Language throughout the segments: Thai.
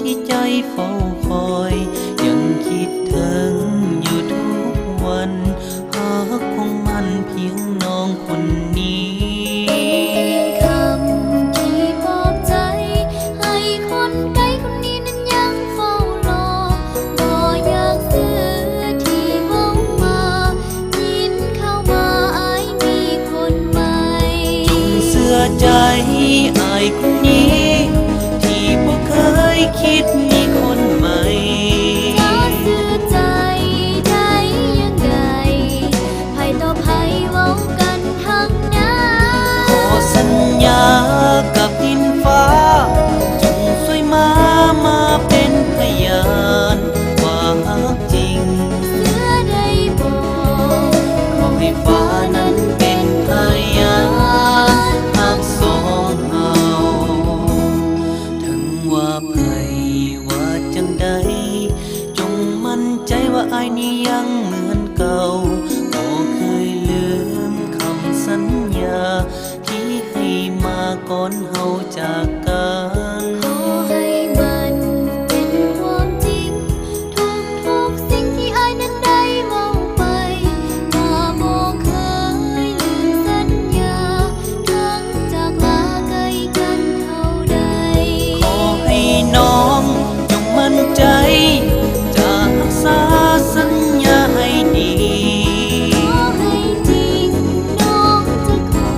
ที่ใจเฝ้าคอยยังคิดถึงอยู่ทุกวันหากคงมันเพียงน้องคนนี้คำที่ปลอบใจให้คนไกลคนนี้นั้นยังเฝ้ารอบ่อยากซื้อที่เว้ามายินเข้ามาอายมีคนใหม่จงเสื่อใจอายคนนี้ที่บ่เคยคิดมีคนใหม่จะซื้อใจได้ยังไงไผต่อไผเว้ากันทั้งนั้นขอสัญญากับดินฟ้าจงช่วยมาเป็นพยานว่าจริงเสื้อได้บอกขอให้ฟ้านั้นเป็นพยานหากสองเฮาถึงว่าไผว่าจังใดจงมั่นใจว่าอายนี้ยังเหมือนเก่าบ่เคยลืมคำสัญญาที่ให้มาก่อนเฮาจากกันขอให้มันเป็นความจริงทุกสิ่งที่อายนั้นได้เว้าไปว่าบ่เคยลืมสัญญาทั้งจากลาไกลกันเท่าใดขอให้น้องจงมั่นใจจะรักษาสัญญาให้ดีขอให้จริงน้องจะคอ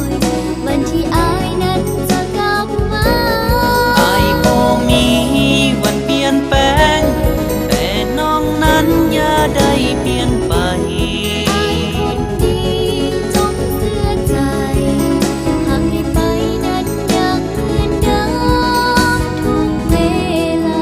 ยวันที่อายนั้นจะกลับมาอายบ่มีวันเปลี่ยนแปลงแต่น้องนั้นอย่าได้เปลี่ยนไปอายคนดีจงเชื่อใจหากให้ไปนั้นยังเหมือนเดิมทุกเวลา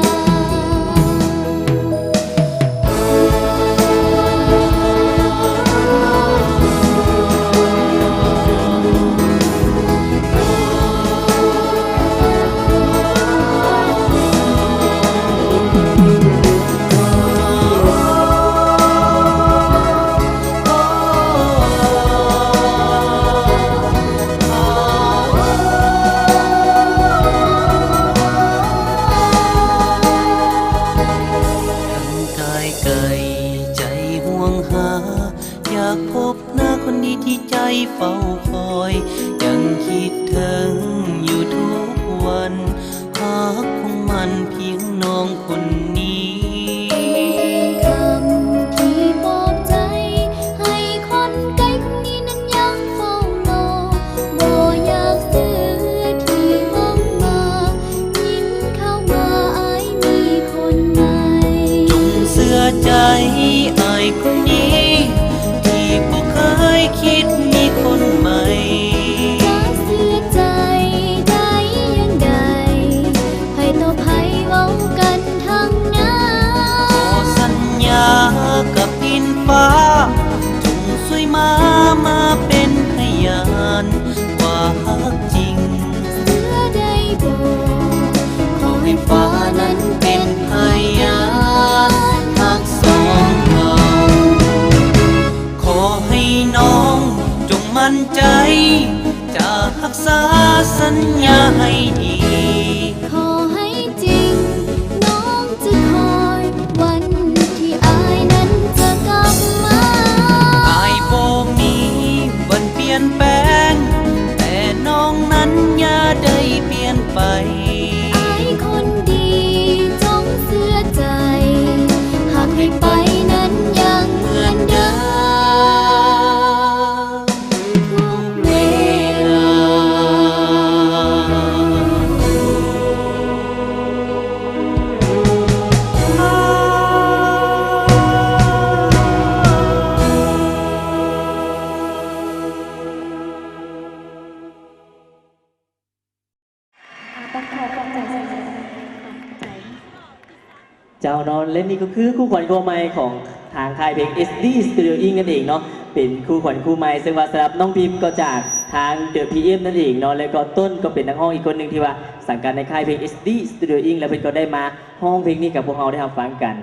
กายไกลใจห่วงหาอยากพบหน้าคนดีที่ใจเฝ้าคอยยังคิดถึงอยู่ทุกวันหากคงมันเพียงน้องคนนี้คำที่ปลอบใจให้คนไกลคนนี้นั้นยังเฝ้ารอบ่อยากซื้อที่หวังมายิ่งเข้ามาอายมีคนใหม่จงเสื่อใจอายคนนี้ที่บ่เคยคิดมีคนใหม่จะเสียใจได้ยังไงไผต่อไผเว้ากันทั้งนั้นขอสัญญากับดินฟ้าจงช่วยมาเป็นพยานว่าฮักจริงเสื้อได้บอกขอให้ฟ้านั้นเป็นพยานหากสองเราขอให้น้องจงมั่นใจจะรักษาสัญญาให้ดีขอให้จริงน้องจะคอยวันที่อายนั้นจะกลับมาอายบ่มีวันเปลี่ยนแปลงแต่น้องนั้นอย่าได้เปลี่ยนไปอายคนดีจงเชื่อใจหากให้ไปนั้นยังเหมือนเดิมทุกเวลา ต้องขอความใจใจ เจ้าเนอนและนี่ก็คือคู่ขวัญคู่ใหม่ของทางค่ายเพลง SD Studio Inc นั่นเองเนาะเป็นคู่ขวัญคู่ใหม่ซึ่งว่าสำหรับน้องพิมก็จากทาง The PM นั่นเองเนาะแล้วก็ต้นก็เป็นนักร้องอีกคนหนึ่งที่ว่าสังกัดในค่ายเพลง SD Studio Inc แล้วเพิ่นก็ได้มาห้องเพลงนี้กับพวกเราได้รับฟังกัน